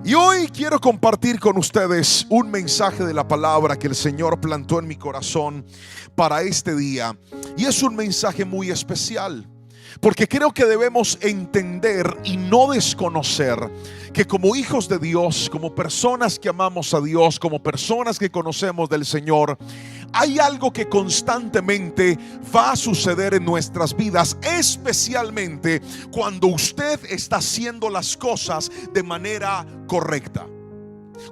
Y hoy quiero compartir con ustedes un mensaje de la palabra que el Señor plantó en mi corazón para este día. Y es un mensaje muy especial, porque creo que debemos entender y no desconocer que como hijos de Dios, como personas que amamos a Dios, como personas que conocemos del Señor, hay algo que constantemente va a suceder en nuestras vidas, especialmente cuando usted está haciendo las cosas de manera correcta.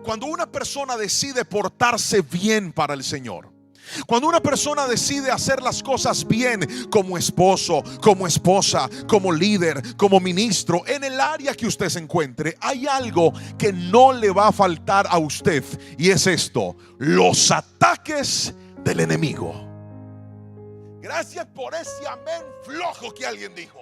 Cuando una persona decide portarse bien para el Señor, cuando una persona decide hacer las cosas bien como esposo, como esposa, como líder, como ministro, en el área que usted se encuentre, hay algo que no le va a faltar a usted, y es esto: los ataques del enemigo. Gracias por ese amén flojo que alguien dijo.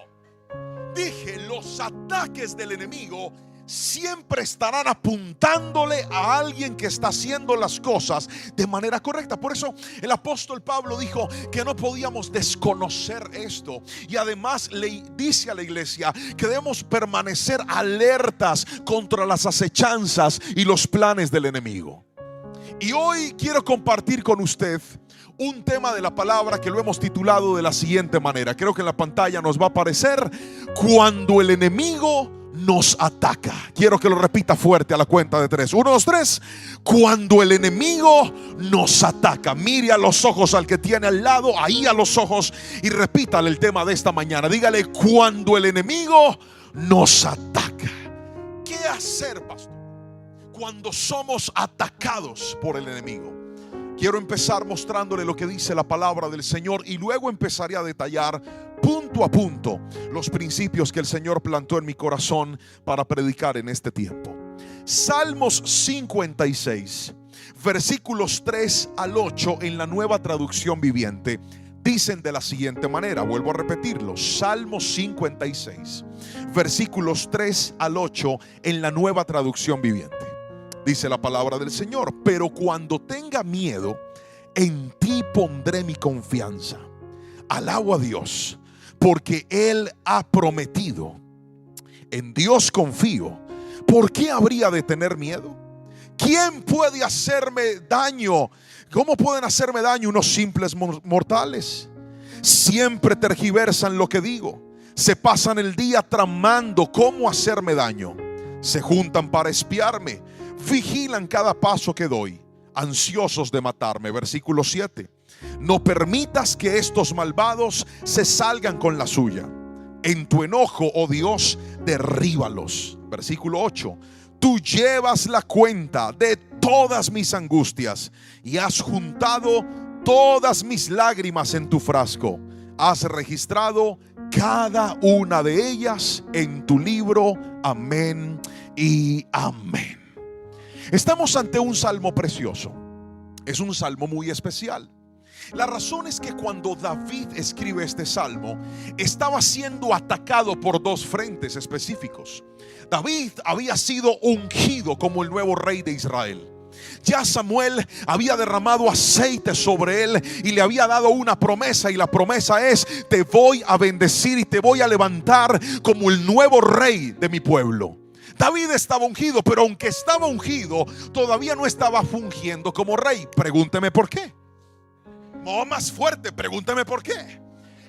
Dije, los ataques del enemigo siempre estarán apuntándole a alguien que está haciendo las cosas de manera correcta. Por eso el apóstol Pablo dijo que no podíamos desconocer esto, y además le dice a la iglesia que debemos permanecer alertas contra las acechanzas y los planes del enemigo. Y hoy quiero compartir con usted un tema de la palabra que lo hemos titulado de la siguiente manera. Creo que en la pantalla nos va a aparecer: cuando el enemigo nos ataca. Quiero que lo repita fuerte a la cuenta de 3. 1, 2, 3. Cuando el enemigo nos ataca. Mire a los ojos al que tiene al lado, ahí a los ojos, y repítale el tema de esta mañana. Dígale: cuando el enemigo nos ataca. ¿Qué hacer, pastor, cuando somos atacados por el enemigo? Quiero empezar mostrándole lo que dice la palabra del Señor, y luego empezaré a detallar punto a punto los principios que el Señor plantó en mi corazón para predicar en este tiempo. Salmos 56, versículos 3 al 8 en la Nueva Traducción Viviente dicen de la siguiente manera. Vuelvo a repetirlo: Salmos 56, versículos 3 al 8 en la Nueva Traducción Viviente. Dice la palabra del Señor: pero cuando tenga miedo, en ti pondré mi confianza. Alabo a Dios, porque Él ha prometido. En Dios confío. ¿Por qué habría de tener miedo? ¿Quién puede hacerme daño? ¿Cómo pueden hacerme daño unos simples mortales? Siempre tergiversan lo que digo. Se pasan el día tramando cómo hacerme daño. Se juntan para espiarme. Vigilan cada paso que doy, ansiosos de matarme. Versículo 7. No permitas que estos malvados se salgan con la suya. En tu enojo, oh Dios, derríbalos. Versículo 8. Tú llevas la cuenta de todas mis angustias y has juntado todas mis lágrimas en tu frasco. Has registrado cada una de ellas en tu libro. Amén y amén. Estamos ante un salmo precioso. Es un salmo muy especial. La razón es que cuando David escribe este salmo, estaba siendo atacado por dos frentes específicos. David había sido ungido como el nuevo rey de Israel. Ya Samuel había derramado aceite sobre él y le había dado una promesa, y la promesa es: te voy a bendecir y te voy a levantar como el nuevo rey de mi pueblo. David estaba ungido, pero aunque estaba ungido, todavía no estaba fungiendo como rey. Pregúnteme por qué. No, más fuerte, pregúnteme por qué.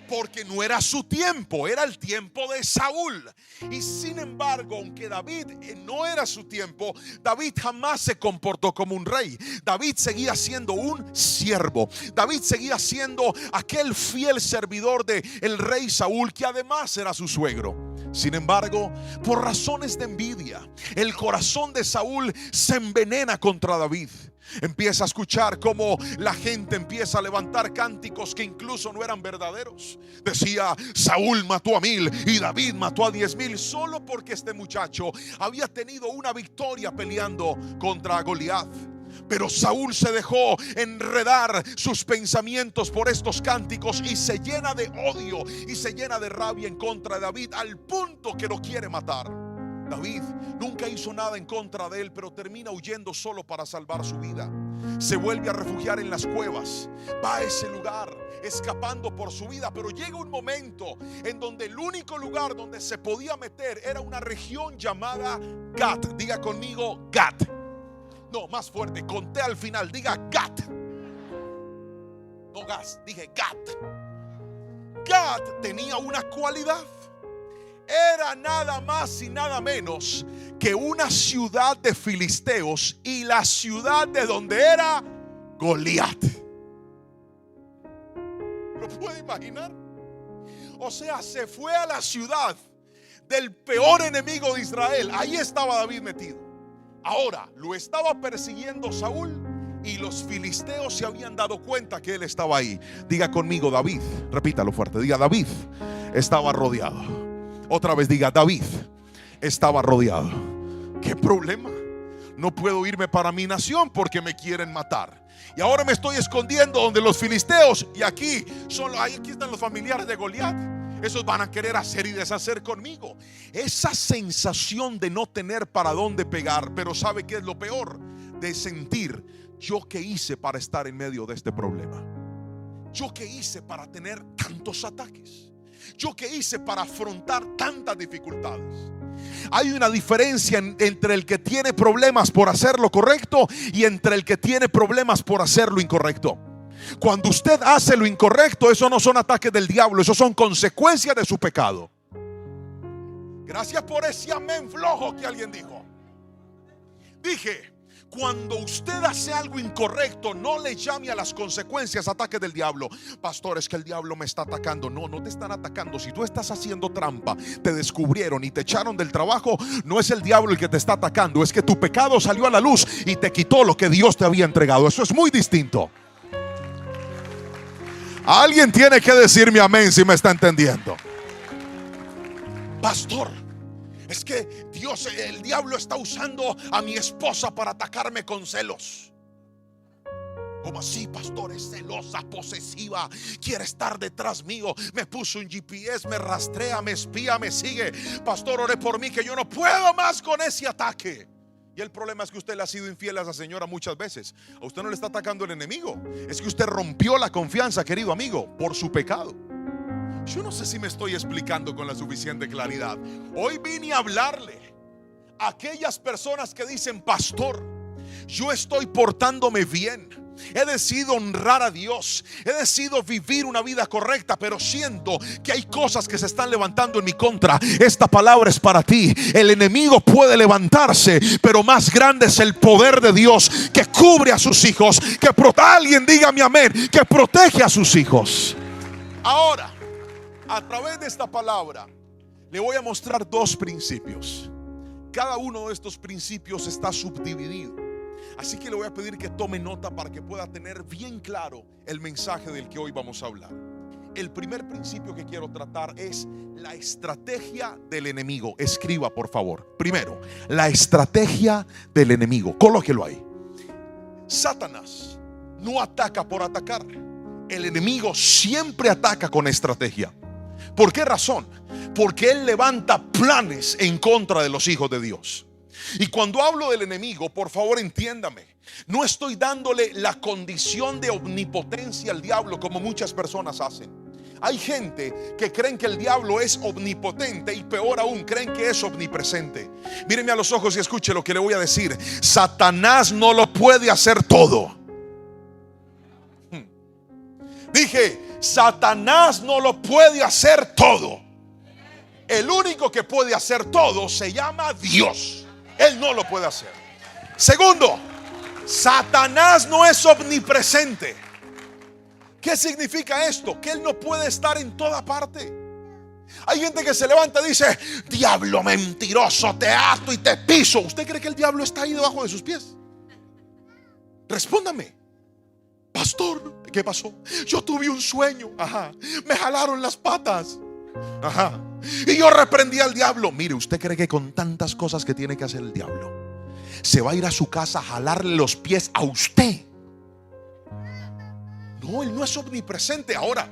Porque no era su tiempo, era el tiempo de Saúl. Y sin embargo, aunque David no era su tiempo, David jamás se comportó como un rey. David seguía siendo un siervo. David seguía siendo aquel fiel servidor de el rey Saúl, que además era su suegro. Sin embargo, por razones de envidia, el corazón de Saúl se envenena contra David. Empieza a escuchar cómo la gente empieza a levantar cánticos que incluso no eran verdaderos. Decía: Saúl mató a 1000 y David mató a 10,000, solo porque este muchacho había tenido una victoria peleando contra Goliat. Pero Saúl se dejó enredar sus pensamientos por estos cánticos y se llena de odio y se llena de rabia en contra de David, al punto que lo quiere matar. David nunca hizo nada en contra de él, pero termina huyendo solo para salvar su vida. Se vuelve a refugiar en las cuevas, va a ese lugar escapando por su vida, pero llega un momento en donde el único lugar donde se podía meter era una región llamada Gat. Diga conmigo Gat. No, más fuerte, conté al final, diga Gat. No gas, dije Gat. Gat tenía una cualidad. Era nada más y nada menos que una ciudad de filisteos y la ciudad de donde era Goliat. ¿Lo puede imaginar? O sea, se fue a la ciudad del peor enemigo de Israel. Ahí estaba David metido. Ahora lo estaba persiguiendo Saúl y los filisteos se habían dado cuenta que él estaba ahí. Diga conmigo David, repítalo fuerte, diga David estaba rodeado. Otra vez diga David estaba rodeado. ¿Qué problema? No puedo irme para mi nación porque me quieren matar. Y ahora me estoy escondiendo donde los filisteos. Y aquí están los familiares de Goliat. Esos van a querer hacer y deshacer conmigo. Esa sensación de no tener para dónde pegar. Pero ¿sabe qué es lo peor? De sentir, ¿yo qué hice para estar en medio de este problema? ¿Yo qué hice para tener tantos ataques? ¿Yo qué hice para afrontar tantas dificultades? Hay una diferencia entre el que tiene problemas por hacer lo correcto y entre el que tiene problemas por hacer lo incorrecto. Cuando usted hace lo incorrecto, eso no son ataques del diablo, eso son consecuencias de su pecado. Gracias por ese amén flojo que alguien dijo. Dije, cuando usted hace algo incorrecto, no le llame a las consecuencias ataques del diablo. Pastor, es que el diablo me está atacando. No, no te están atacando. Si tú estás haciendo trampa, te descubrieron y te echaron del trabajo, no es el diablo el que te está atacando. Es que tu pecado salió a la luz y te quitó lo que Dios te había entregado. Eso es muy distinto. Alguien tiene que decirme amén si me está entendiendo. Pastor, es que el diablo está usando a mi esposa para atacarme con celos. ¿Cómo así, pastor? Es celosa, posesiva, quiere estar detrás mío. Me puso un GPS, me rastrea, me espía, me sigue. Pastor, ore por mí que yo no puedo más con ese ataque. Y el problema es que usted le ha sido infiel a esa señora muchas veces. A usted no le está atacando el enemigo, es que usted rompió la confianza, querido amigo, por su pecado. Yo no sé si me estoy explicando con la suficiente claridad. Hoy vine a hablarle a aquellas personas que dicen: pastor, yo estoy portándome bien, he decidido honrar a Dios, he decidido vivir una vida correcta, pero siento que hay cosas que se están levantando en mi contra. Esta palabra es para ti. El enemigo puede levantarse, pero más grande es el poder de Dios que cubre a sus hijos, que alguien dígame amén, que protege a sus hijos. Ahora, a través de esta palabra le voy a mostrar dos principios. Cada uno de estos principios está subdividido, así que le voy a pedir que tome nota para que pueda tener bien claro el mensaje del que hoy vamos a hablar. El primer principio que quiero tratar es la estrategia del enemigo. Escriba, por favor. Primero, la estrategia del enemigo. Colóquelo ahí. Satanás no ataca por atacar. El enemigo siempre ataca con estrategia. ¿Por qué razón? Porque él levanta planes en contra de los hijos de Dios. Y cuando hablo del enemigo, por favor entiéndame, no estoy dándole la condición de omnipotencia al diablo como muchas personas hacen. Hay gente que creen que el diablo es omnipotente y peor aún, creen que es omnipresente. Míreme a los ojos y escuche lo que le voy a decir. Satanás no lo puede hacer todo. Dije, Satanás no lo puede hacer todo. El único que puede hacer todo se llama Dios. Él no lo puede hacer. Segundo, Satanás no es omnipresente. ¿Qué significa esto? Que él no puede estar en toda parte. Hay gente que se levanta y dice: diablo mentiroso, te ato y te piso. ¿Usted cree que el diablo está ahí debajo de sus pies? Respóndame. Pastor, ¿qué pasó? Yo tuve un sueño. Ajá. Me jalaron las patas. Ajá. Y yo reprendí al diablo. Mire, ¿usted cree que con tantas cosas que tiene que hacer el diablo se va a ir a su casa a jalarle los pies a usted? No, él no es omnipresente. Ahora,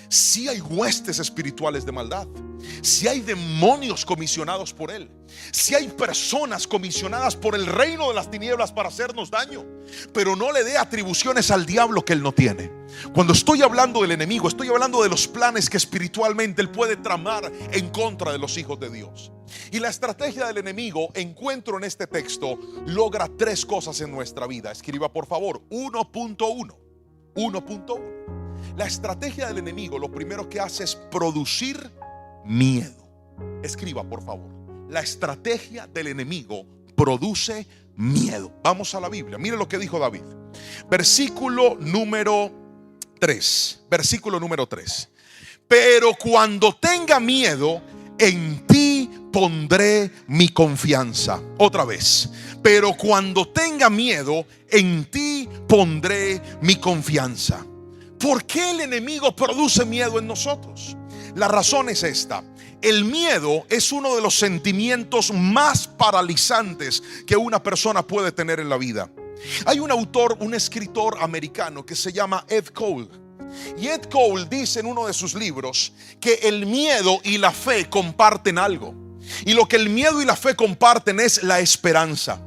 si hay huestes espirituales de maldad, si hay demonios comisionados por Él, si hay personas comisionadas por el reino de las tinieblas para hacernos daño, pero no le dé atribuciones al diablo que Él no tiene. Cuando estoy hablando del enemigo, estoy hablando de los planes que espiritualmente Él puede tramar en contra de los hijos de Dios. Y la estrategia del enemigo, encuentro en este texto, logra tres cosas en nuestra vida. Escriba por favor 1.1. 1.1. La estrategia del enemigo, lo primero que hace es producir miedo. Escriba por favor. La estrategia del enemigo produce miedo. Vamos a la Biblia. Mire lo que dijo David. Versículo número 3. Versículo número 3. Pero cuando tenga miedo, en ti pondré mi confianza. Otra vez. Pero cuando tenga miedo, en ti pondré mi confianza. ¿Por qué el enemigo produce miedo en nosotros? La razón es esta. El miedo es uno de los sentimientos más paralizantes que una persona puede tener en la vida. Hay un autor, un escritor americano que se llama Ed Cole. Y Ed Cole dice en uno de sus libros que el miedo y la fe comparten algo. Y lo que el miedo y la fe comparten es la esperanza.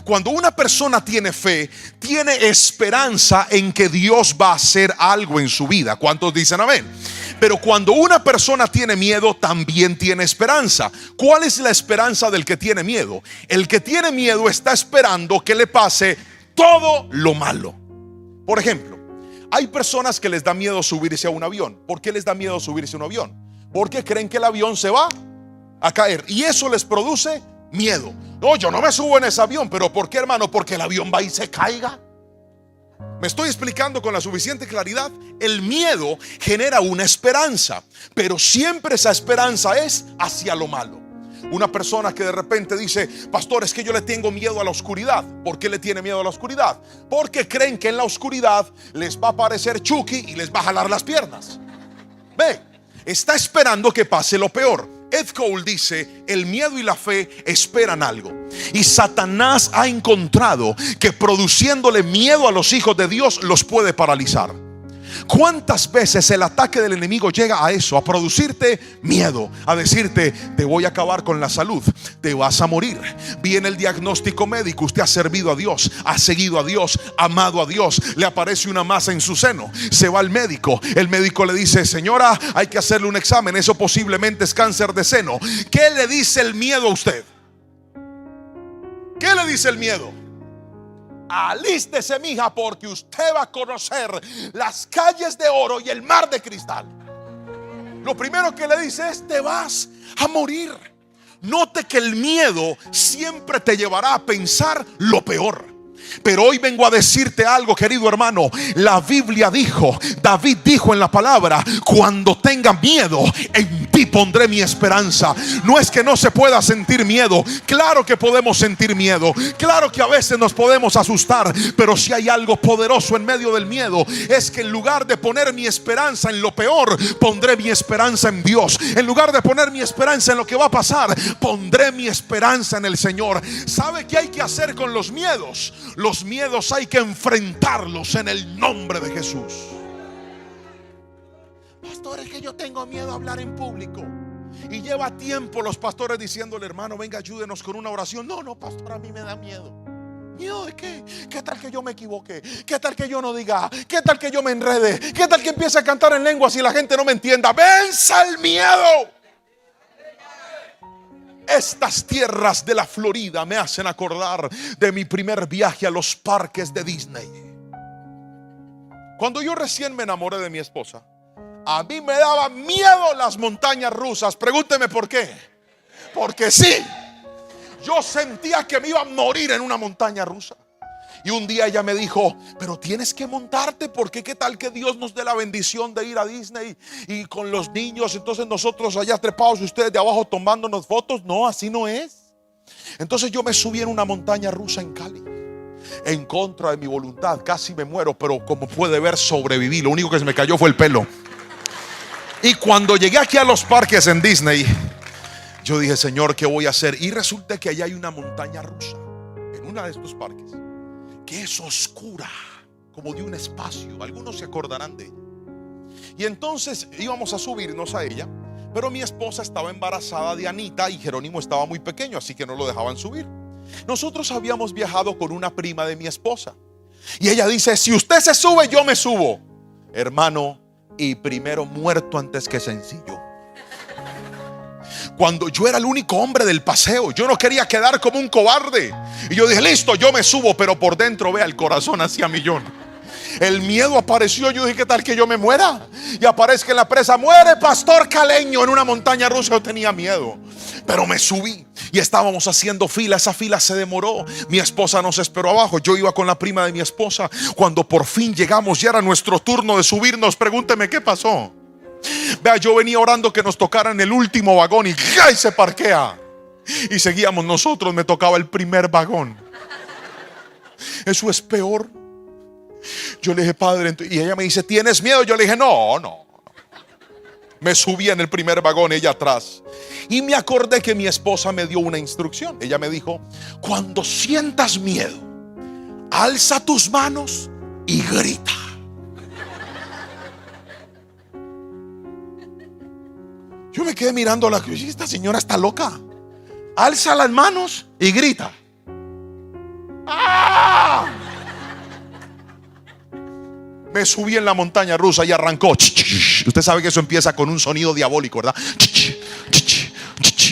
Cuando una persona tiene fe, tiene esperanza en que Dios va a hacer algo en su vida. ¿Cuántos dicen amén? Pero cuando una persona tiene miedo, también tiene esperanza. ¿Cuál es la esperanza del que tiene miedo? El que tiene miedo está esperando que le pase todo lo malo. Por ejemplo, hay personas que les da miedo subirse a un avión. ¿Por qué les da miedo subirse a un avión? Porque creen que el avión se va a caer y eso les produce miedo. No, yo no me subo en ese avión. ¿Pero por qué, hermano? Porque el avión va y se caiga. ¿Me estoy explicando con la suficiente claridad? El miedo genera una esperanza, pero siempre esa esperanza es hacia lo malo. Una persona que de repente dice: pastor, es que yo le tengo miedo a la oscuridad. ¿Por qué le tiene miedo a la oscuridad? Porque creen que en la oscuridad les va a aparecer Chucky y les va a jalar las piernas. Ve, está esperando que pase lo peor. Ed Cole dice: el miedo y la fe esperan algo. Y Satanás ha encontrado que produciéndole miedo a los hijos de Dios los puede paralizar. ¿Cuántas veces el ataque del enemigo llega a eso? A producirte miedo, a decirte: te voy a acabar con la salud, te vas a morir. Viene el diagnóstico médico, usted ha servido a Dios, ha seguido a Dios, amado a Dios, le aparece una masa en su seno, se va al médico, el médico le dice: señora, hay que hacerle un examen, eso posiblemente es cáncer de seno. ¿Qué le dice el miedo a usted? ¿Qué le dice el miedo? Alístese, mija, porque usted va a conocer las calles de oro y el mar de cristal. Lo primero que le dice es: te vas a morir. Note que el miedo siempre te llevará a pensar lo peor. Pero hoy vengo a decirte algo, querido hermano. La Biblia dijo, David dijo en la palabra: cuando tenga miedo, en ti pondré mi esperanza. No es que no se pueda sentir miedo. Claro que podemos sentir miedo. Claro que a veces nos podemos asustar. Pero si hay algo poderoso en medio del miedo, es que en lugar de poner mi esperanza en lo peor, pondré mi esperanza en Dios. En lugar de poner mi esperanza en lo que va a pasar, pondré mi esperanza en el Señor. ¿Sabe qué hay que hacer con los miedos? Los miedos hay que enfrentarlos en el nombre de Jesús. Pastor, es que yo tengo miedo a hablar en público. Y lleva tiempo los pastores diciéndole: hermano, venga, ayúdenos con una oración. No, pastor, a mí me da miedo. ¿Miedo de qué? ¿Qué tal que yo me equivoque? ¿Qué tal que yo no diga? ¿Qué tal que yo me enrede? ¿Qué tal que empiece a cantar en lenguas y la gente no me entienda? ¡Venza el miedo! Estas tierras de la Florida me hacen acordar de mi primer viaje a los parques de Disney. Cuando yo recién me enamoré de mi esposa, a mí me daban miedo las montañas rusas. Pregúnteme por qué. Porque sí, yo sentía que me iba a morir en una montaña rusa. Y un día ella me dijo: pero tienes que montarte, porque qué tal que Dios nos dé la bendición de ir a Disney y con los niños, entonces nosotros allá trepados y ustedes de abajo tomándonos fotos. No, así no es. Entonces yo me subí en una montaña rusa en Cali, en contra de mi voluntad. Casi me muero, pero como puede ver, sobreviví. Lo único que se me cayó fue el pelo. Y cuando llegué aquí a los parques en Disney, yo dije: Señor, ¿qué voy a hacer? Y resulta que allá hay una montaña rusa en una de estos parques que es oscura, como de un espacio. Algunos se acordarán de ella. Y entonces íbamos a subirnos a ella, pero mi esposa estaba embarazada de Anita y Jerónimo estaba muy pequeño, así que no lo dejaban subir. Nosotros habíamos viajado con una prima de mi esposa y ella dice: si usted se sube, yo me subo. Hermano, y primero muerto antes que sencillo. Cuando yo era el único hombre del paseo, yo no quería quedar como un cobarde. Y yo dije: listo, yo me subo, pero por dentro, vea, el corazón hacía millón. El miedo apareció. Yo dije: ¿qué tal que yo me muera? Y aparezca en la presa: muere Pastor Caleño en una montaña rusa. Yo tenía miedo, pero me subí y estábamos haciendo fila. Esa fila se demoró. Mi esposa nos esperó abajo. Yo iba con la prima de mi esposa. Cuando por fin llegamos, ya era nuestro turno de subirnos. Pregúnteme qué pasó. Vea, yo venía orando que nos tocaran el último vagón y ¡ay! Se parquea. Y seguíamos nosotros. Me tocaba el primer vagón. Eso es peor. Yo le dije: padre, y ella me dice: ¿tienes miedo? Yo le dije: no. Me subí en el primer vagón, ella atrás. Y me acordé que mi esposa me dio una instrucción. Ella me dijo: cuando sientas miedo, alza tus manos y grita. Yo me quedé mirando a la cruz. Esta señora está loca. Alza las manos y grita. ¡Ah! Me subí en la montaña rusa y arrancó. Usted sabe que eso empieza con un sonido diabólico, ¿verdad?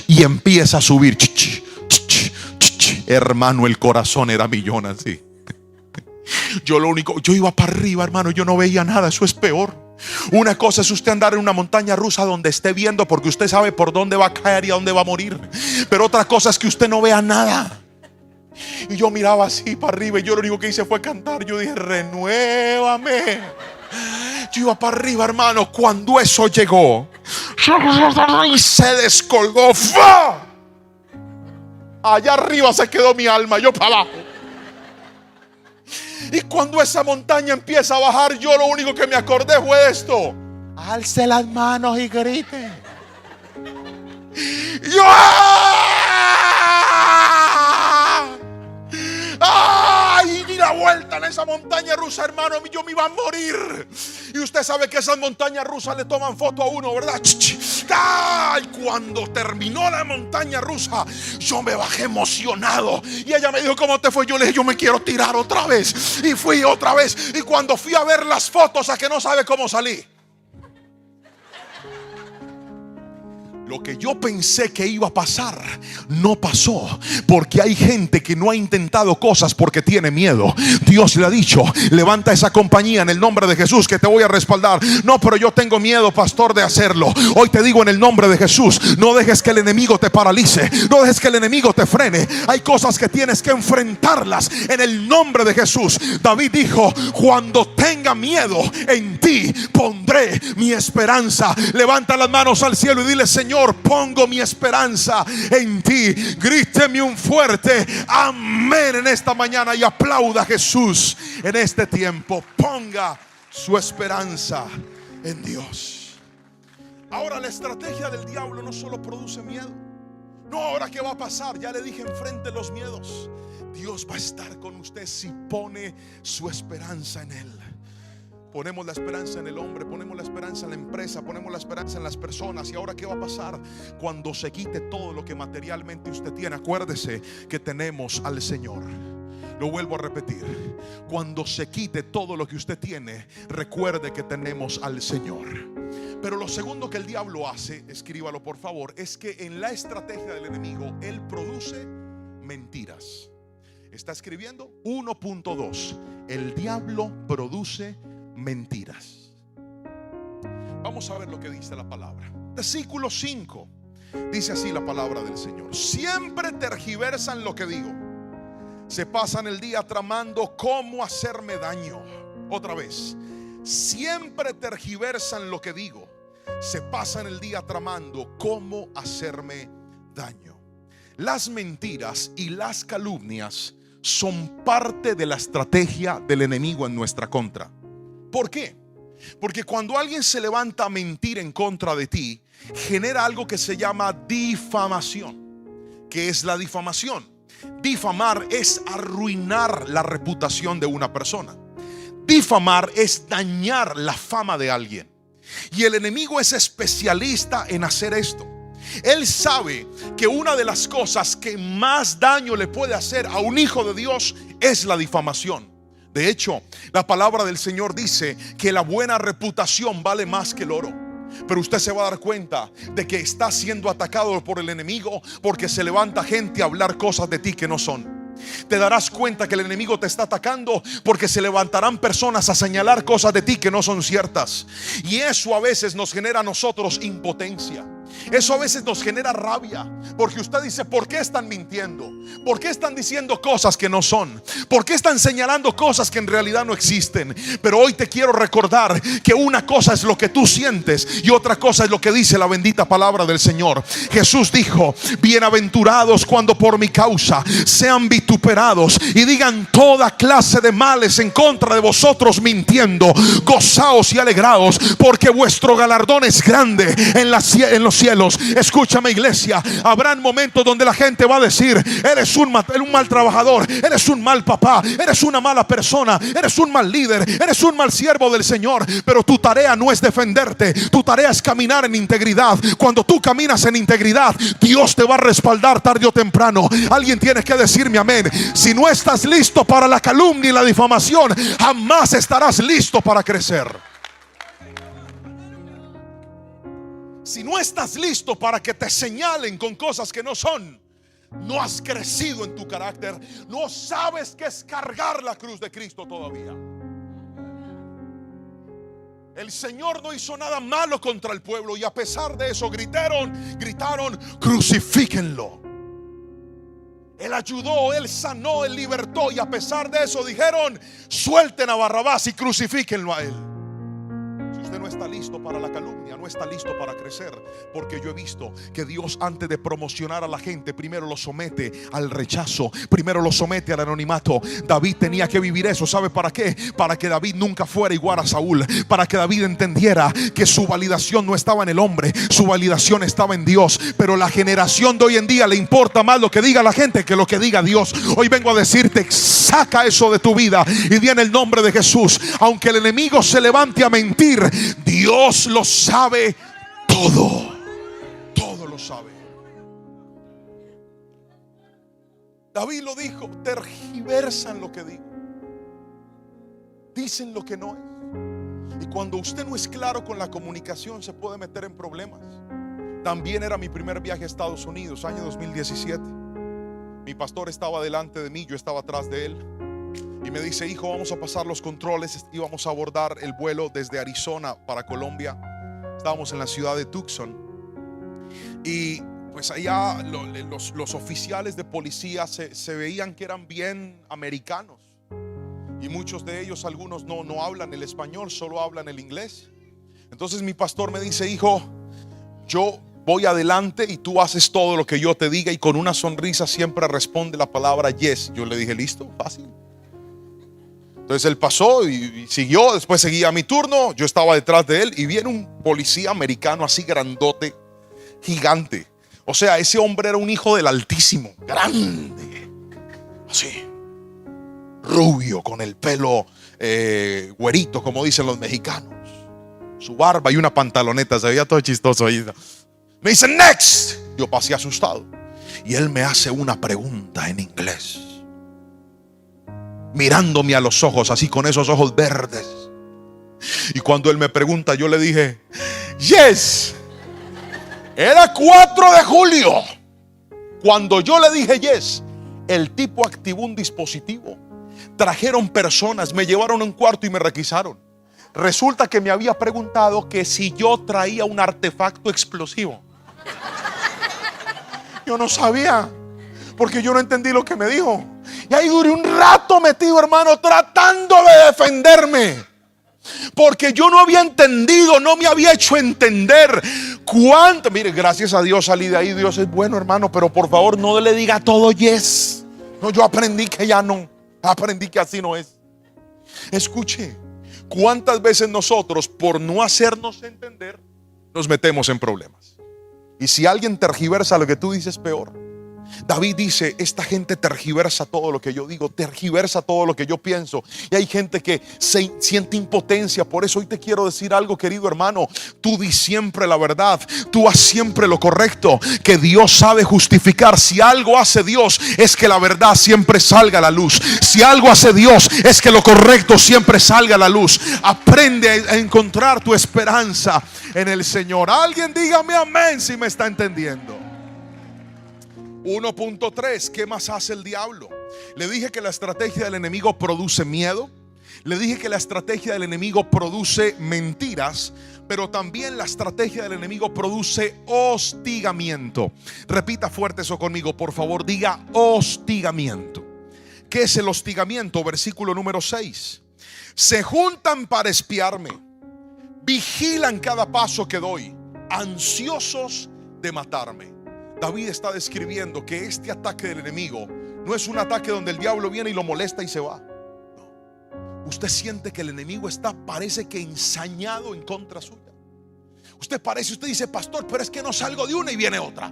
Y empieza a subir. Hermano, el corazón era millón así. Yo iba para arriba, hermano. Yo no veía nada. Eso es peor. Una cosa es usted andar en una montaña rusa donde esté viendo, porque usted sabe por dónde va a caer y a dónde va a morir. Pero otra cosa es que usted no vea nada. Y yo miraba así para arriba y yo lo único que hice fue cantar. Yo dije: renuévame. Yo iba para arriba, hermano. Cuando eso llegó y se descolgó, ¡fua! Allá arriba se quedó mi alma, yo para abajo. Y cuando esa montaña empieza a bajar, yo lo único que me acordé fue esto: alce las manos y grite. Y yo ¡ay! Di la vuelta en esa montaña rusa, hermano. Yo me iba a morir. Y usted sabe que esas montañas rusas le toman foto a uno, ¿verdad? ¡Ay! Cuando terminó la montaña rusa, yo me bajé emocionado. Y ella me dijo: ¿cómo te fue? Yo le dije: yo me quiero tirar otra vez. Y fui otra vez. Y cuando fui a ver las fotos, a que no sabe cómo salí. Lo que yo pensé que iba a pasar no pasó, porque hay gente que no ha intentado cosas porque tiene miedo. Dios le ha dicho: levanta esa compañía en el nombre de Jesús, que te voy a respaldar. No, pero yo tengo miedo, pastor, de hacerlo. Hoy te digo en el nombre de Jesús: no dejes que el enemigo te paralice, no dejes que el enemigo te frene. Hay cosas que tienes que enfrentarlas en el nombre de Jesús. David dijo: cuando tenga miedo, en ti pondré mi esperanza. Levanta las manos al cielo y dile: Señor, pongo mi esperanza en ti. Gríteme un fuerte amén en esta mañana y aplauda a Jesús en este tiempo. Ponga su esperanza en Dios. Ahora, la estrategia del diablo no solo produce miedo. No, ahora ¿qué va a pasar? Ya le dije: enfrente los miedos. Dios va a estar con usted si pone su esperanza en Él. Ponemos la esperanza en el hombre, ponemos la esperanza en la empresa, ponemos la esperanza en las personas. ¿Y ahora qué va a pasar? Cuando se quite todo lo que materialmente usted tiene, acuérdese que tenemos al Señor. Lo vuelvo a repetir: cuando se quite todo lo que usted tiene, recuerde que tenemos al Señor. Pero lo segundo que el diablo hace, escríbalo por favor, es que en la estrategia del enemigo, él produce mentiras. ¿Está escribiendo? 1.2. El diablo produce mentiras. Vamos a ver lo que dice la palabra. Versículo 5. Dice así la palabra del Señor: siempre tergiversan lo que digo, se pasan el día tramando cómo hacerme daño. Otra vez: siempre tergiversan lo que digo, se pasan el día tramando cómo hacerme daño. Las mentiras y las calumnias son parte de la estrategia del enemigo en nuestra contra. ¿Por qué? Porque cuando alguien se levanta a mentir en contra de ti, genera algo que se llama difamación. ¿Qué es la difamación? Difamar es arruinar la reputación de una persona. Difamar es dañar la fama de alguien. Y el enemigo es especialista en hacer esto. Él sabe que una de las cosas que más daño le puede hacer a un hijo de Dios es la difamación. De hecho, la palabra del Señor dice que la buena reputación vale más que el oro. Pero usted se va a dar cuenta de que está siendo atacado por el enemigo porque se levanta gente a hablar cosas de ti que no son. Te darás cuenta que el enemigo te está atacando porque se levantarán personas a señalar cosas de ti que no son ciertas. Y eso a veces nos genera a nosotros impotencia. Eso a veces nos genera rabia, porque usted dice: ¿por qué están mintiendo? ¿Por qué están diciendo cosas que no son? ¿Por qué están señalando cosas que en realidad no existen? Pero hoy te quiero recordar que una cosa es lo que tú sientes y otra cosa es lo que dice la bendita palabra del Señor. Jesús dijo: bienaventurados cuando por mi causa sean vituperados y digan toda clase de males en contra de vosotros mintiendo. Gozaos y alegraos, porque vuestro galardón es grande en los cielos. Escúchame, iglesia, habrán momentos donde la gente va a decir: eres un mal trabajador, eres un mal papá, eres una mala persona, eres un mal líder, eres un mal siervo del Señor. Pero tu tarea no es defenderte, tu tarea es caminar en integridad. Cuando tú caminas en integridad, Dios te va a respaldar tarde o temprano. Alguien tiene que decirme amén. Si no estás listo para la calumnia y la difamación, jamás estarás listo para crecer. Si no estás listo para que te señalen con cosas que no son, no has crecido en tu carácter. No sabes qué es cargar la cruz de Cristo todavía. El Señor no hizo nada malo contra el pueblo, y a pesar de eso gritaron: crucifíquenlo. Él ayudó, Él sanó, Él libertó, y a pesar de eso dijeron: suelten a Barrabás y crucifíquenlo a Él. Si usted no está listo para la calumnia, no está listo para crecer, porque yo he visto que Dios, antes de promocionar a la gente, primero lo somete al rechazo, primero lo somete al anonimato. David tenía que vivir eso. ¿Sabe para qué? Para que David nunca fuera igual a Saúl, para que David entendiera que su validación no estaba en el hombre, su validación estaba en Dios. Pero la generación de hoy en día le importa más lo que diga la gente que lo que diga Dios. Hoy vengo a decirte: saca eso de tu vida y di en el nombre de Jesús: aunque el enemigo se levante a mentir, Dios lo sabe todo. Todo lo sabe. David lo dijo: tergiversan lo que digo, dicen lo que no es. Y cuando usted no es claro con la comunicación, se puede meter en problemas. También era mi primer viaje a Estados Unidos, año 2017. Mi pastor estaba delante de mí, yo estaba atrás de él, y me dice: hijo, vamos a pasar los controles. Íbamos a abordar el vuelo desde Arizona para Colombia. Estábamos en la ciudad de Tucson, y pues allá los oficiales de policía se veían que eran bien americanos, y muchos de ellos, algunos no hablan el español, solo hablan el inglés. Entonces mi pastor me dice: hijo, yo voy adelante y tú haces todo lo que yo te diga. Y con una sonrisa siempre responde la palabra yes. Yo le dije: listo, fácil. Entonces él pasó y siguió. Después seguía mi turno, yo estaba detrás de él, y viene un policía americano así grandote, gigante. O sea, ese hombre era un hijo del Altísimo, grande, así, rubio, con el pelo güerito, como dicen los mexicanos, su barba y una pantaloneta, se veía todo chistoso ahí. Me dice: next. Yo pasé asustado, y él me hace una pregunta en inglés, mirándome a los ojos, así, con esos ojos verdes. Y cuando él me pregunta, yo le dije: yes. Era 4 de julio. Cuando yo le dije yes, el tipo activó un dispositivo. Trajeron personas, me llevaron a un cuarto y me requisaron. Resulta que me había preguntado que si yo traía un artefacto explosivo. Yo no sabía, porque yo no entendí lo que me dijo. Y ahí duré un rato metido, hermano, tratando de defenderme, porque yo no había entendido, no me había hecho entender cuánto. Mire, gracias a Dios salí de ahí. Dios es bueno, hermano, pero por favor no le diga todo yes. No, yo aprendí que ya no. Aprendí que así no es. Escuche, cuántas veces nosotros, por no hacernos entender, nos metemos en problemas. Y si alguien tergiversa lo que tú dices, peor. David dice: esta gente tergiversa todo lo que yo digo, tergiversa todo lo que yo pienso. Y hay gente que se siente impotencia. Por eso hoy te quiero decir algo, querido hermano. Tú di siempre la verdad, tú haz siempre lo correcto, que Dios sabe justificar. Si algo hace Dios, es que la verdad siempre salga a la luz. Si algo hace Dios, es que lo correcto siempre salga a la luz. Aprende a encontrar tu esperanza en el Señor. Alguien dígame amén si me está entendiendo. 1.3, ¿qué más hace el diablo? Le dije que la estrategia del enemigo produce miedo. Le dije que la estrategia del enemigo produce mentiras, pero también la estrategia del enemigo produce hostigamiento. Repita fuerte eso conmigo, por favor, diga hostigamiento. ¿Qué es el hostigamiento? Versículo número 6. Se juntan para espiarme, vigilan cada paso que doy, ansiosos de matarme. David está describiendo que este ataque del enemigo no es un ataque donde el diablo viene y lo molesta y se va. No. Usted siente que el enemigo parece que ensañado en contra suya. Usted dice: pastor, pero es que no salgo de una y viene otra.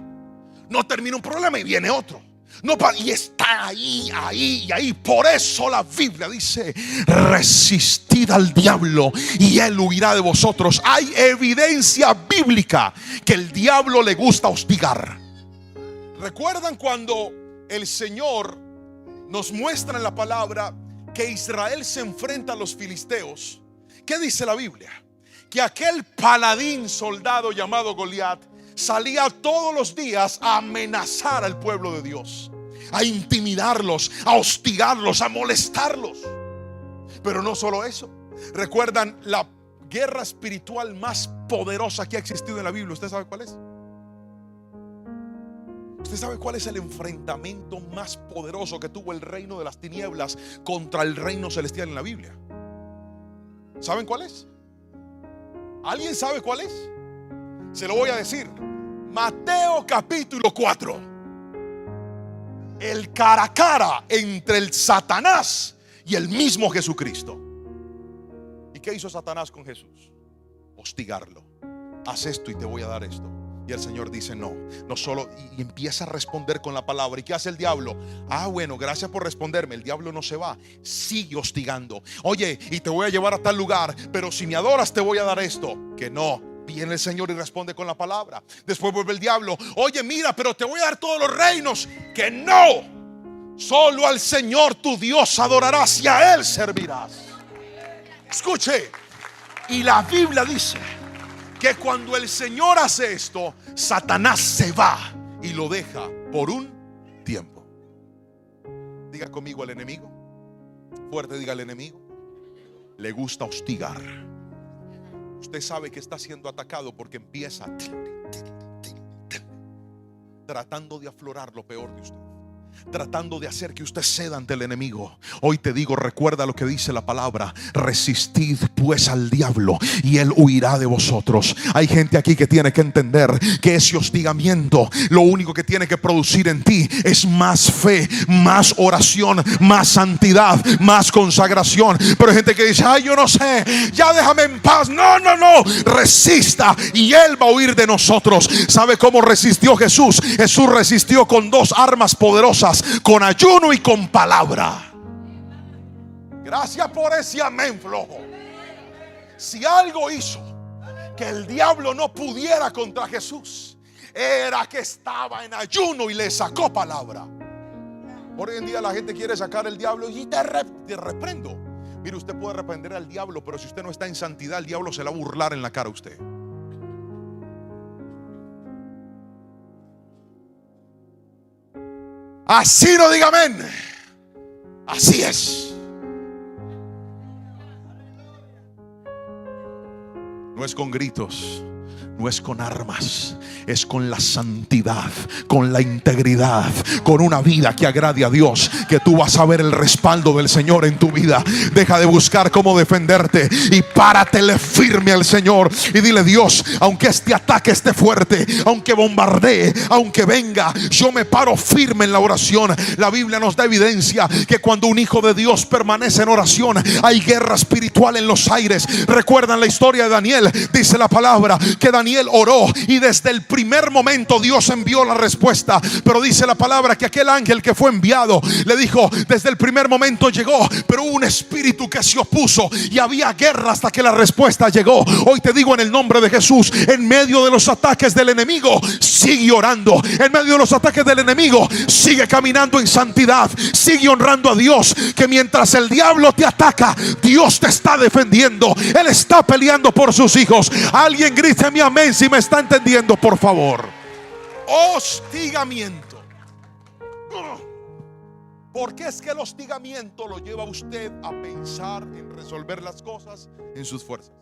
No termina un problema y viene otro. No, y está ahí. Por eso la Biblia dice: resistid al diablo y él huirá de vosotros. Hay evidencia bíblica que el diablo le gusta hostigar. ¿Recuerdan cuando el Señor nos muestra en la palabra que Israel se enfrenta a los filisteos? ¿Qué dice la Biblia? Que aquel paladín soldado llamado Goliat salía todos los días a amenazar al pueblo de Dios, a intimidarlos, a hostigarlos, a molestarlos. Pero no solo eso. ¿Recuerdan la guerra espiritual más poderosa que ha existido en la Biblia? ¿Usted sabe cuál es? ¿Usted sabe cuál es el enfrentamiento más poderoso que tuvo el reino de las tinieblas contra el reino celestial en la Biblia? ¿Saben cuál es? ¿Alguien sabe cuál es? Se lo voy a decir. Mateo capítulo 4. El cara a cara entre el Satanás y el mismo Jesucristo. ¿Y qué hizo Satanás con Jesús? Hostigarlo. Haz esto y te voy a dar esto. Y el Señor dice: no solo, y empieza a responder con la palabra. ¿Y qué hace el diablo? Bueno, gracias por responderme. El diablo no se va, sigue hostigando. Oye, y te voy a llevar a tal lugar, pero si me adoras te voy a dar esto. Que no. Viene el Señor y responde con la palabra. Después vuelve el diablo: oye, mira, pero te voy a dar todos los reinos. Que no. Solo al Señor tu Dios adorarás y a Él servirás. Escuche. Y la Biblia dice que cuando el Señor hace esto, Satanás se va y lo deja por un tiempo. Diga conmigo: al enemigo. Fuerte, diga: al enemigo le gusta hostigar. Usted sabe que está siendo atacado porque empieza tratando de aflorar lo peor de usted, tratando de hacer que usted ceda ante el enemigo. Hoy te digo, recuerda lo que dice la palabra: resistid pues al diablo y él huirá de vosotros. Hay gente aquí que tiene que entender que ese hostigamiento lo único que tiene que producir en ti es más fe, más oración, más santidad, más consagración. Pero hay gente que dice: yo no sé, ya déjame en paz. No, resista y él va a huir de nosotros. ¿Sabe cómo resistió Jesús? Jesús resistió con dos armas poderosas: con ayuno y con palabra. Gracias por ese amén flojo. Si algo hizo que el diablo no pudiera contra Jesús, era que estaba en ayuno y le sacó palabra. Hoy en día la gente quiere sacar el diablo y te reprendo. Mire, usted puede reprender al diablo, pero si usted no está en santidad, el diablo se la va a burlar en la cara a usted. Así no diga amén. Así es. No es con gritos, no es con armas, es con la santidad, con la integridad, con una vida que agrade a Dios, que tú vas a ver el respaldo del Señor en tu vida. Deja de buscar cómo defenderte y páratele firme al Señor y dile: Dios, aunque este ataque esté fuerte, aunque bombardee, aunque venga, yo me paro firme en la oración. La Biblia nos da evidencia que cuando un hijo de Dios permanece en oración, hay guerra espiritual en los aires. Recuerdan la historia de Daniel. Dice la palabra que Daniel Daniel oró y desde el primer momento Dios envió la respuesta. Pero dice la palabra que aquel ángel que fue enviado le dijo, desde el primer momento llegó, pero hubo un espíritu que se opuso y había guerra hasta que la respuesta llegó. Hoy te digo en el nombre de Jesús, en medio de los ataques del enemigo, sigue orando. En medio de los ataques del enemigo, sigue caminando en santidad, sigue honrando a Dios, que mientras el diablo te ataca, Dios te está defendiendo. Él está peleando por sus hijos. Alguien grite mi amén si me está entendiendo, por favor. Hostigamiento. Porque es que el hostigamiento lo lleva a usted a pensar en resolver las cosas en sus fuerzas.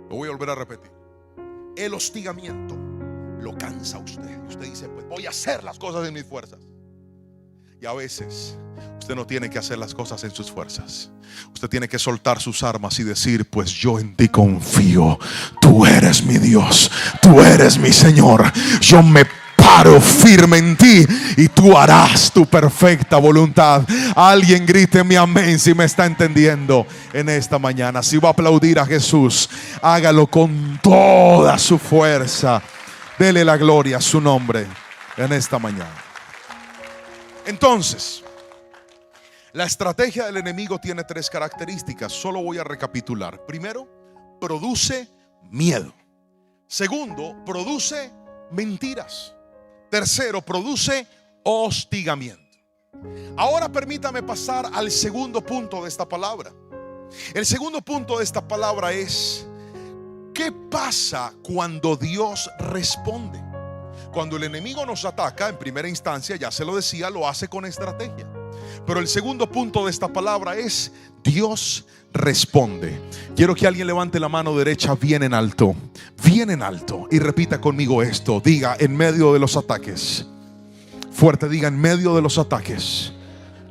Lo voy a volver a repetir. El hostigamiento lo cansa a usted. Usted dice, pues voy a hacer las cosas en mis fuerzas. Y a veces usted no tiene que hacer las cosas en sus fuerzas. Usted tiene que soltar sus armas y decir, pues yo en ti confío. Tú eres mi Dios, tú eres mi Señor. Yo me paro firme en ti y tú harás tu perfecta voluntad. Alguien grite mi amén si me está entendiendo en esta mañana. Si va a aplaudir a Jesús, hágalo con toda su fuerza. Dele la gloria a su nombre en esta mañana. Entonces, la estrategia del enemigo tiene 3 características. Solo voy a recapitular. Primero, produce miedo. Segundo, produce mentiras. Tercero, produce hostigamiento. Ahora permítame pasar al segundo punto de esta palabra. El segundo punto de esta palabra es: ¿qué pasa cuando Dios responde? Cuando el enemigo nos ataca, en primera instancia, ya se lo decía, lo hace con estrategia. Pero el segundo punto de esta palabra es: Dios responde. Quiero que alguien levante la mano derecha bien en alto, y repita conmigo esto. Diga: en medio de los ataques. Fuerte, diga: en medio de los ataques,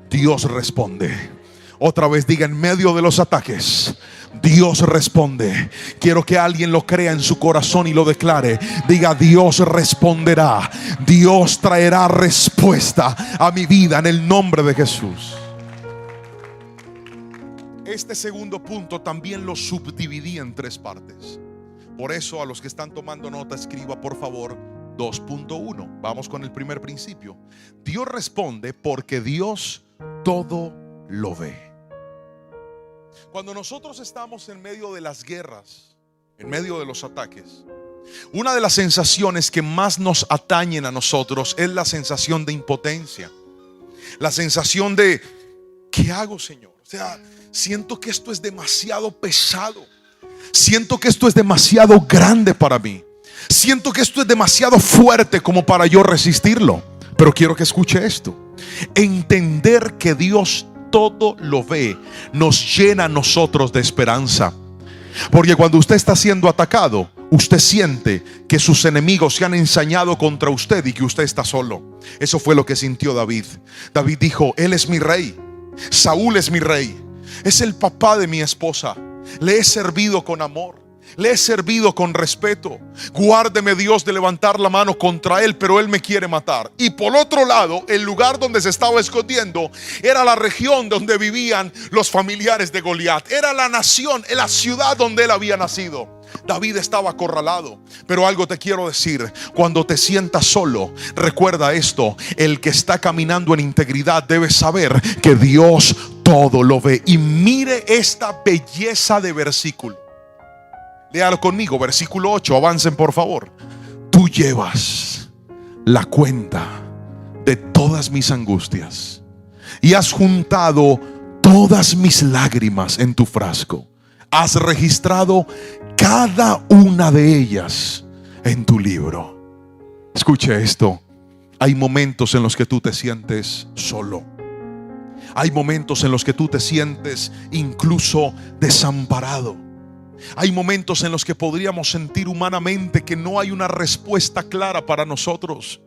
Dios responde. Otra vez diga: en medio de los ataques, Dios responde. Quiero que alguien lo crea en su corazón y lo declare. Diga: Dios responderá. Dios traerá respuesta a mi vida en el nombre de Jesús. Este segundo punto también lo subdividí en 3 partes. Por eso, a los que están tomando nota, escriba por favor 2.1. Vamos con el primer principio. Dios responde porque Dios todo lo ve. Cuando nosotros estamos en medio de las guerras, en medio de los ataques, una de las sensaciones que más nos atañen a nosotros es la sensación de impotencia. La sensación de: ¿qué hago, Señor? O sea, siento que esto es demasiado pesado. Siento que esto es demasiado grande para mí. Siento que esto es demasiado fuerte como para yo resistirlo. Pero quiero que escuche esto. Entender que Dios todo lo ve nos llena a nosotros de esperanza. Porque cuando usted está siendo atacado, usted siente que sus enemigos se han ensañado contra usted y que usted está solo. Eso fue lo que sintió David. David dijo: Él es mi rey, Saúl es mi rey, es el papá de mi esposa. Le he servido con amor, le he servido con respeto. Guárdeme, Dios, de levantar la mano contra él, pero él me quiere matar. Y por otro lado, el lugar donde se estaba escondiendo era la región donde vivían los familiares de Goliat. Era la nación, la ciudad donde él había nacido. David estaba acorralado. Pero algo te quiero decir: cuando te sientas solo, recuerda esto: el que está caminando en integridad debe saber que Dios todo lo ve. Y mire esta belleza de versículo. Léalo conmigo, versículo 8, avancen por favor. Tú llevas la cuenta de todas mis angustias y has juntado todas mis lágrimas en tu frasco. Has registrado cada una de ellas en tu libro. Escuche esto: hay momentos en los que tú te sientes solo. Hay momentos en los que tú te sientes incluso desamparado. Hay momentos en los que podríamos sentir humanamente que no hay una respuesta clara para nosotros.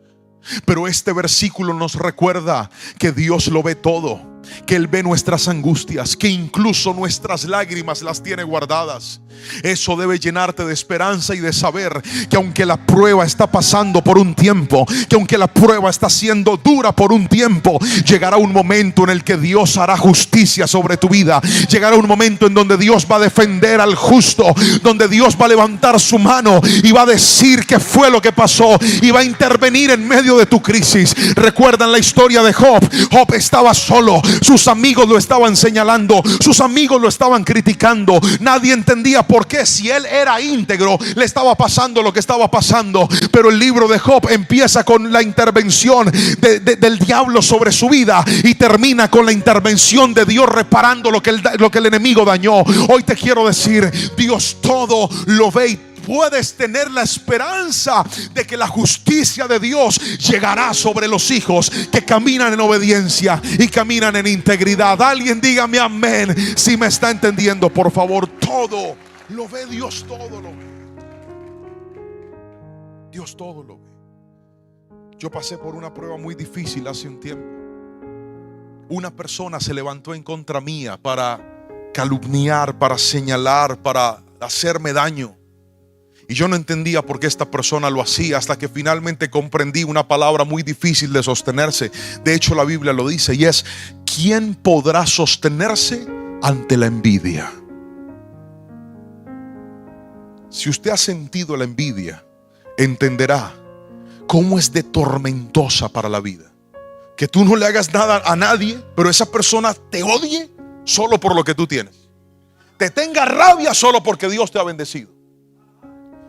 Pero este versículo nos recuerda que Dios lo ve todo. que Él ve nuestras angustias, que incluso nuestras lágrimas las tiene guardadas. Eso debe llenarte de esperanza y de saber que aunque la prueba está pasando por un tiempo, que aunque la prueba está siendo dura por un tiempo, llegará un momento en el que Dios hará justicia sobre tu vida. Llegará un momento en donde Dios va a defender al justo, donde Dios va a levantar su mano y va a decir qué fue lo que pasó y va a intervenir en medio de tu crisis. Recuerdan la historia de Job. Job estaba solo, sus amigos lo estaban señalando, sus amigos lo estaban criticando. Nadie entendía por qué, si él era íntegro, le estaba pasando lo que estaba pasando. Pero el libro de Job empieza con la intervención del diablo sobre su vida y termina con la intervención de Dios reparando lo que el enemigo dañó. Hoy te quiero decir, Dios todo lo ve y puedes tener la esperanza de que la justicia de Dios llegará sobre los hijos que caminan en obediencia y caminan en integridad. Alguien dígame amén si me está entendiendo, por favor. Todo lo ve Dios, todo lo ve. Dios todo lo ve. Yo pasé por una prueba muy difícil hace un tiempo. Una persona se levantó en contra mía para calumniar, para señalar, para hacerme daño. Y yo no entendía por qué esta persona lo hacía, hasta que finalmente comprendí una palabra muy difícil de sostenerse. De hecho, la Biblia lo dice, y es: ¿quién podrá sostenerse ante la envidia? Si usted ha sentido la envidia, entenderá cómo es de tormentosa para la vida. Que tú no le hagas nada a nadie, pero esa persona te odie solo por lo que tú tienes. Te tenga rabia solo porque Dios te ha bendecido.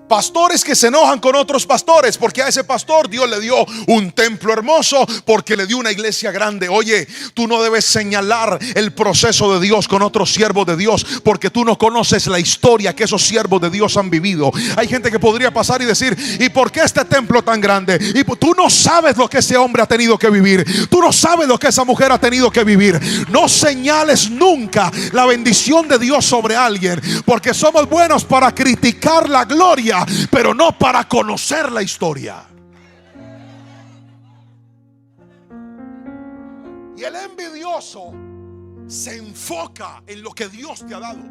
Pastores que se enojan con otros pastores porque a ese pastor Dios le dio un templo hermoso, porque le dio una iglesia grande. Oye, tú no debes señalar el proceso de Dios con otros siervos de Dios, porque tú no conoces la historia que esos siervos de Dios han vivido. Hay gente que podría pasar y decir: ¿y por qué este templo tan grande? Y tú no sabes lo que ese hombre ha tenido que vivir. Tú no sabes lo que esa mujer ha tenido que vivir. No señales nunca la bendición de Dios sobre alguien, porque somos buenos para criticar la gloria, pero no para conocer la historia. Y el envidioso se enfoca en lo que Dios te ha dado,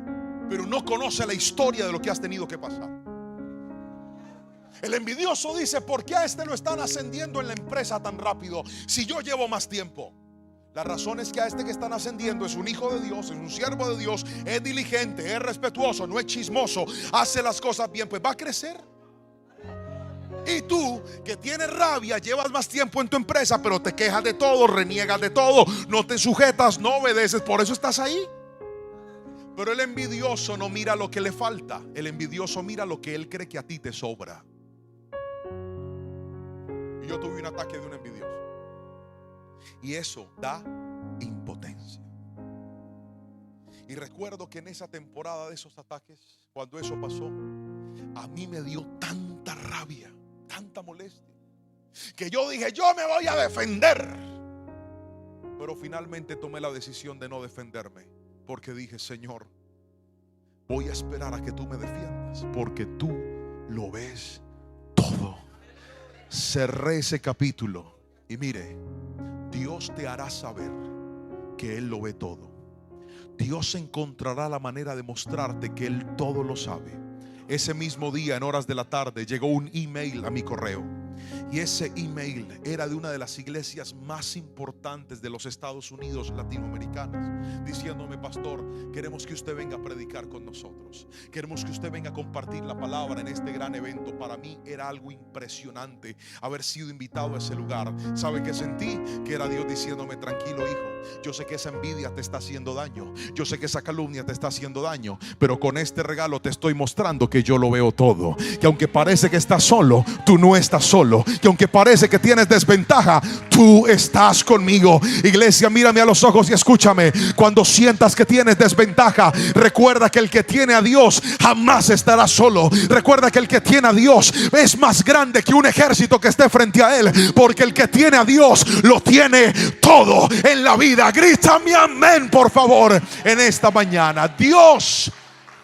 pero no conoce la historia de lo que has tenido que pasar. El envidioso dice: ¿por qué a este lo están ascendiendo en la empresa tan rápido si yo llevo más tiempo? La razón es que a este que están ascendiendo es un hijo de Dios, es un siervo de Dios, es diligente, es respetuoso, no es chismoso, hace las cosas bien, pues va a crecer. Y tú, que tienes rabia, llevas más tiempo en tu empresa, pero te quejas de todo, reniegas de todo, no te sujetas, no obedeces, por eso estás ahí. Pero el envidioso no mira lo que le falta, el envidioso mira lo que él cree que a ti te sobra. Y yo tuve un ataque de un envidioso, y eso da impotencia. Y recuerdo que en esa temporada de esos ataques, cuando eso pasó, a mí me dio tanta rabia, tanta molestia, que yo dije: yo me voy a defender. Pero finalmente tomé la decisión de no defenderme, porque dije: Señor, voy a esperar a que tú me defiendas, porque tú lo ves todo. Cerré ese capítulo y mire, Dios te hará saber que Él lo ve todo. Dios encontrará la manera de mostrarte que Él todo lo sabe. Ese mismo día, en horas de la tarde, llegó un email a mi correo. Y ese email era de una de las iglesias más importantes de los Estados Unidos latinoamericanos, diciéndome: pastor, queremos que usted venga a predicar con nosotros, queremos que usted venga a compartir la palabra en este gran evento. Para mí era algo impresionante haber sido invitado a ese lugar. ¿Sabe qué sentí? Que era Dios diciéndome: tranquilo, hijo, yo sé que esa envidia te está haciendo daño, yo sé que esa calumnia te está haciendo daño, pero con este regalo te estoy mostrando que yo lo veo todo, que aunque parece que estás solo, tú no estás solo, que aunque parece que tienes desventaja, tú estás conmigo. Iglesia, mírame a los ojos y escúchame. Cuando sientas que tienes desventaja, recuerda que el que tiene a Dios jamás estará solo. Recuerda que el que tiene a Dios es más grande que un ejército que esté frente a él, porque el que tiene a Dios lo tiene todo en la vida. Grítame amén, por favor, en esta mañana. Dios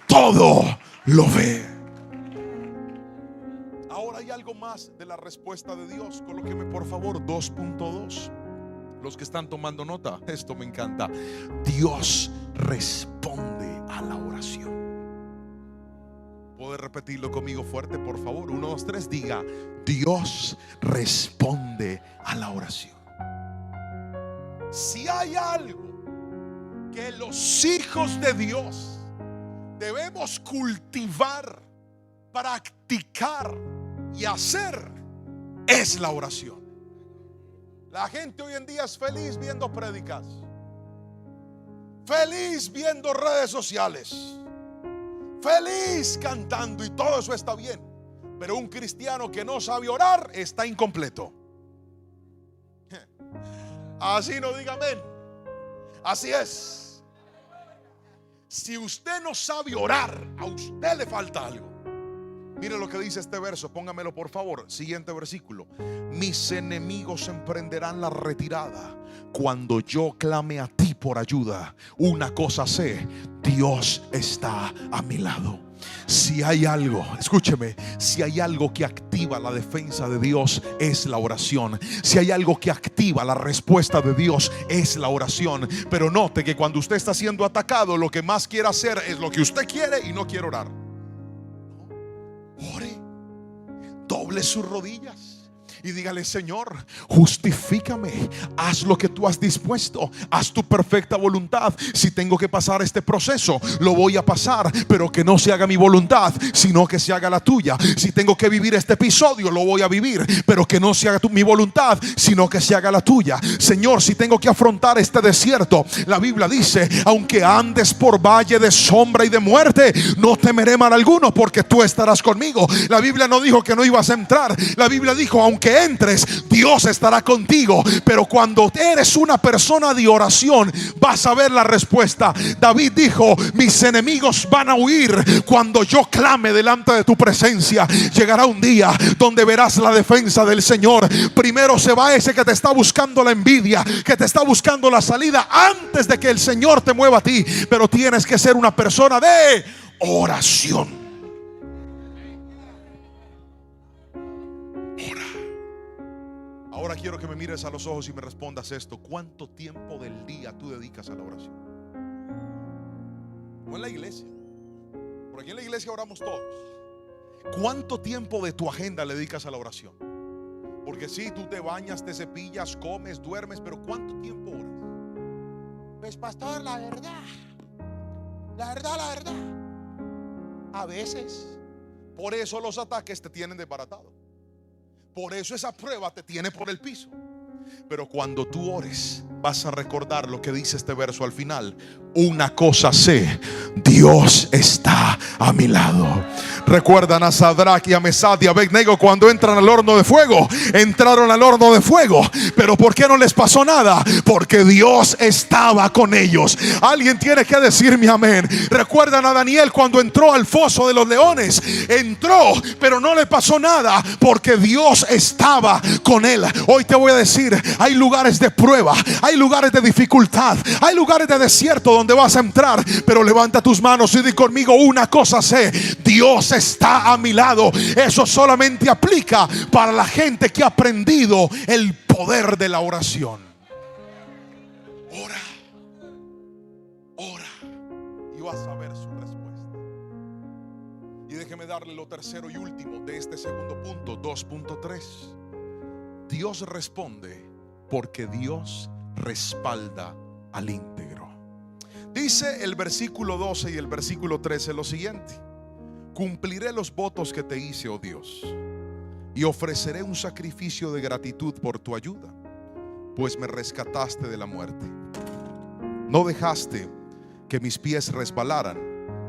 todo lo ve. Ahora hay algo más de la respuesta de Dios. Colóqueme por favor 2.2. Los que están tomando nota, esto me encanta. Dios responde a la oración. ¿Puede repetirlo conmigo fuerte, por favor? 1, 2, 3, diga: Dios responde a la oración. Si hay algo que los hijos de Dios debemos cultivar, practicar y hacer, es la oración. La gente hoy en día es feliz viendo prédicas, feliz viendo redes sociales, feliz cantando, y todo eso está bien. Pero un cristiano que no sabe orar está incompleto. Así no diga amén. Así es. Si usted no sabe orar, a usted le falta algo. Mire lo que dice este verso, póngamelo por favor. Siguiente versículo: mis enemigos emprenderán la retirada cuando yo clame a ti por ayuda. Una cosa sé: Dios está a mi lado. Si hay algo, escúcheme, si hay algo que activa la defensa de Dios, es la oración. Si hay algo que activa la respuesta de Dios, es la oración. Pero note que cuando usted está siendo atacado, lo que más quiere hacer es lo que usted quiere y no quiere orar. Ore, doble sus rodillas y dígale: Señor, justifícame, haz lo que tú has dispuesto, haz tu perfecta voluntad. Si tengo que pasar este proceso, lo voy a pasar, pero que no se haga mi voluntad, sino que se haga la tuya. Si tengo que vivir este episodio, lo voy a vivir, pero que no se haga mi voluntad, sino que se haga la tuya. Señor, si tengo que afrontar este desierto, la Biblia dice: aunque andes por valle de sombra y de muerte, no temeré mal alguno, porque tú estarás conmigo. La Biblia no dijo que no ibas a entrar. La Biblia dijo: aunque entres, Dios estará contigo. Pero cuando eres una persona de oración, vas a ver la respuesta. David dijo: mis enemigos van a huir cuando yo clame delante de tu presencia. Llegará un día donde verás la defensa del Señor. Primero se va ese que te está buscando la envidia, que te está buscando la salida, antes de que el Señor te mueva a ti. Pero tienes que ser una persona de oración. Ahora quiero que me mires a los ojos y me respondas esto: ¿cuánto tiempo del día tú dedicas a la oración? No en la iglesia, por aquí en la iglesia oramos todos. ¿Cuánto tiempo de tu agenda le dedicas a la oración? Porque si tú te bañas, te cepillas, comes, duermes, pero ¿cuánto tiempo oras? Pues pastor, la verdad, a veces. Por eso los ataques te tienen desbaratado. Por eso esa prueba te tiene por el piso. Pero cuando tú ores, vas a recordar lo que dice este verso al final: una cosa sé, Dios está a mi lado. Recuerdan a Sadrach y a Mesach y a Abednego cuando entran al horno de fuego. Entraron al horno de fuego, pero ¿por qué no les pasó nada? Porque Dios estaba con ellos. Alguien tiene que decirme amén. Recuerdan a Daniel cuando entró al foso de los leones. Entró, pero no le pasó nada, porque Dios estaba con él. Hoy te voy a decir: hay lugares de prueba, hay lugares de dificultad, hay lugares de desierto donde vas a entrar, pero levanta tus manos y di conmigo: una cosa sé, Dios está a mi lado. Eso solamente aplica para la gente que ha aprendido el poder de la oración. Ora y vas a ver su respuesta. Y déjeme darle lo tercero y último de este segundo punto, 2.3. Dios responde porque Dios respalda al íntegro. Dice el versículo 12 y el versículo 13 lo siguiente: cumpliré los votos que te hice, oh Dios, y ofreceré un sacrificio de gratitud por tu ayuda, pues me rescataste de la muerte. No dejaste que mis pies resbalaran,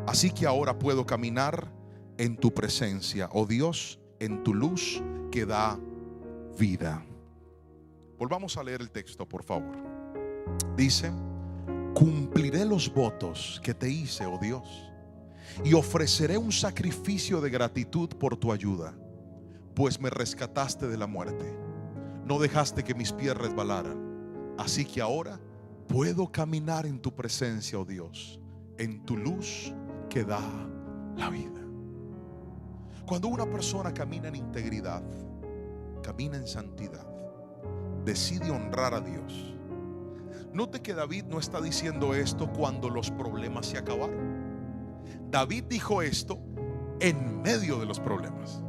así que ahora puedo caminar en tu presencia, oh Dios, en tu luz que da vida. Volvamos a leer el texto, por favor. Dice: cumpliré los votos que te hice, oh Dios, y ofreceré un sacrificio de gratitud por tu ayuda, pues me rescataste de la muerte. No dejaste que mis pies resbalaran, así que ahora puedo caminar en tu presencia, oh Dios, en tu luz que da la vida. Cuando una persona camina en integridad, camina en santidad, decide honrar a Dios, Note que David no está diciendo esto cuando los problemas se acabaron. David dijo esto en medio de los problemas.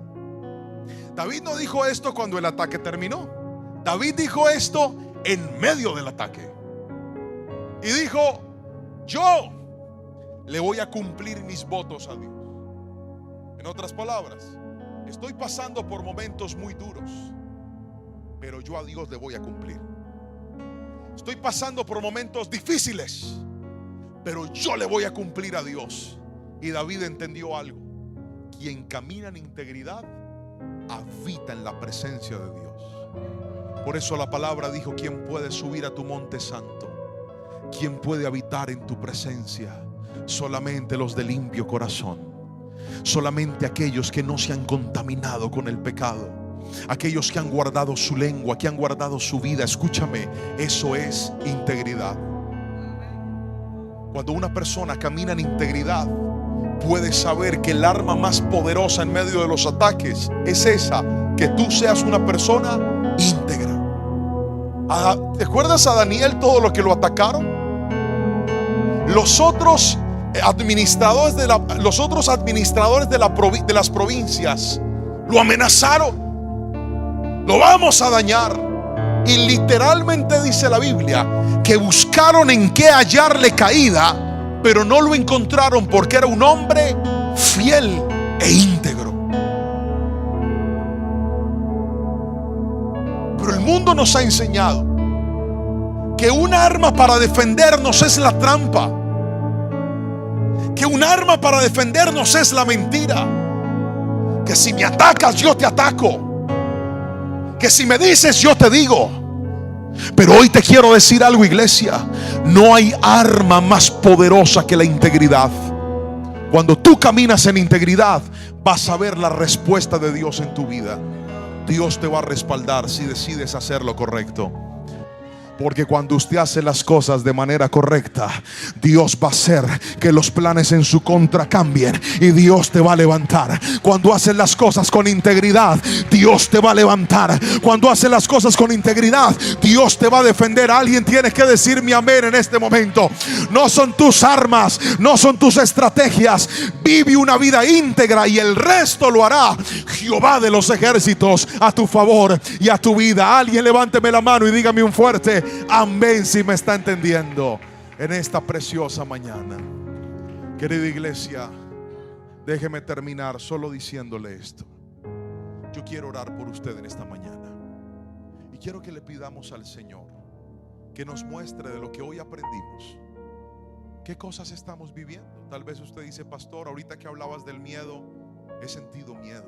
David no dijo esto cuando el ataque terminó. David dijo esto en medio del ataque. Y dijo: yo le voy a cumplir mis votos a Dios. En otras palabras, estoy pasando por momentos muy duros, pero yo a Dios le voy a cumplir. Estoy pasando por momentos difíciles, pero yo le voy a cumplir a Dios. Y David entendió algo: quien camina en integridad habita en la presencia de Dios. Por eso la palabra dijo: ¿quién puede subir a tu monte santo? ¿Quién puede habitar en tu presencia? Solamente los de limpio corazón, solamente aquellos que no se han contaminado con el pecado, aquellos que han guardado su lengua, que han guardado su vida. Escúchame, eso es integridad. Cuando una persona camina en integridad, puedes saber que el arma más poderosa en medio de los ataques es esa: que tú seas una persona íntegra. ¿Te acuerdas a Daniel todo lo que lo atacaron? Los otros administradores de las provincias lo amenazaron: lo vamos a dañar. Y literalmente dice la Biblia que buscaron en qué hallarle caída, pero no lo encontraron, porque era un hombre fiel e íntegro. Pero el mundo nos ha enseñado que un arma para defendernos es la trampa, que un arma para defendernos es la mentira, que si me atacas yo te ataco, que si me dices yo te digo. Pero hoy te quiero decir algo, iglesia: no hay arma más poderosa que la integridad. Cuando tú caminas en integridad, vas a ver la respuesta de Dios en tu vida. Dios te va a respaldar si decides hacer lo correcto. Porque cuando usted hace las cosas de manera correcta, Dios va a hacer que los planes en su contra cambien y Dios te va a levantar. Cuando haces las cosas con integridad, Dios te va a levantar. Cuando haces las cosas con integridad, Dios te va a defender. Alguien tiene que decirme amén en este momento. No son tus armas, no son tus estrategias. Vive una vida íntegra y el resto lo hará Jehová de los ejércitos a tu favor y a tu vida. Alguien levánteme la mano y dígame un fuerte amén si me está entendiendo en esta preciosa mañana. Querida iglesia, déjeme terminar solo diciéndole esto. Yo quiero orar por usted en esta mañana y quiero que le pidamos al Señor que nos muestre de lo que hoy aprendimos. ¿Qué cosas estamos viviendo? Tal vez usted dice: pastor, ahorita que hablabas del miedo, he sentido miedo.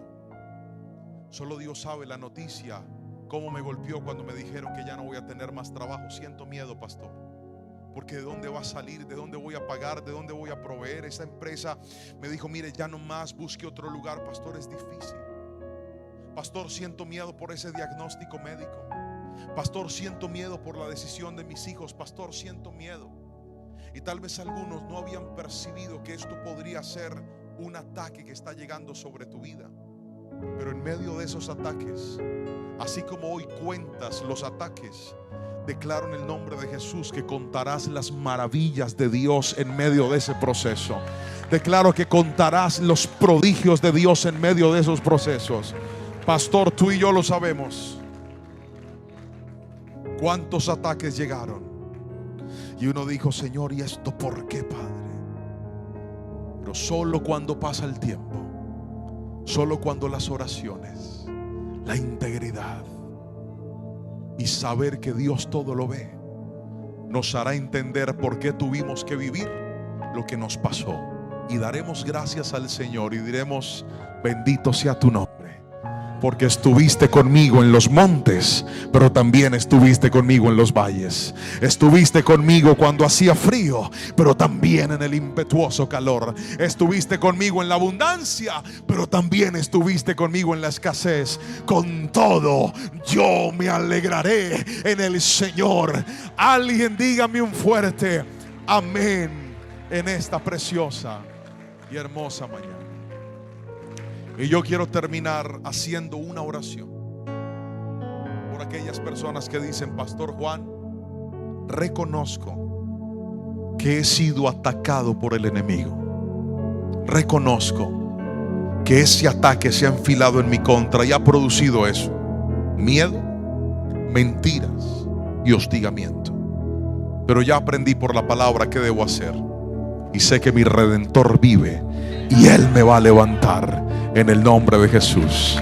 Solo Dios sabe la noticia, cómo me golpeó cuando me dijeron que ya no voy a tener más trabajo. Siento miedo, pastor, porque ¿de dónde va a salir? ¿De dónde voy a pagar? ¿De dónde voy a proveer? Esa empresa me dijo: mire, ya no más, busque otro lugar. Pastor, es difícil. Pastor, siento miedo por ese diagnóstico médico. Pastor, siento miedo por la decisión de mis hijos. Pastor, siento miedo. Y tal vez algunos no habían percibido que esto podría ser un ataque que está llegando sobre tu vida. Pero en medio de esos ataques, así como hoy cuentas los ataques, declaro en el nombre de Jesús que contarás las maravillas de Dios en medio de ese proceso. Declaro que contarás los prodigios de Dios en medio de esos procesos. Pastor, tú y yo lo sabemos. ¿Cuántos ataques llegaron? Y uno dijo: Señor, ¿y esto por qué, Padre? Pero solo cuando pasa el tiempo, solo cuando las oraciones, la integridad y saber que Dios todo lo ve, nos hará entender por qué tuvimos que vivir lo que nos pasó. Y daremos gracias al Señor y diremos: bendito sea tu nombre, porque estuviste conmigo en los montes, pero también estuviste conmigo en los valles. Estuviste conmigo cuando hacía frío, pero también en el impetuoso calor. Estuviste conmigo en la abundancia, pero también estuviste conmigo en la escasez. Con todo, yo me alegraré en el Señor. Alguien dígame un fuerte amén en esta preciosa y hermosa mañana. Y yo quiero terminar haciendo una oración por aquellas personas que dicen: Pastor Juan, reconozco que he sido atacado por el enemigo. Reconozco que ese ataque se ha enfilado en mi contra y ha producido eso: miedo, mentiras y hostigamiento. Pero ya aprendí por la palabra qué debo hacer, y sé que mi Redentor vive y Él me va a levantar en el nombre de Jesús.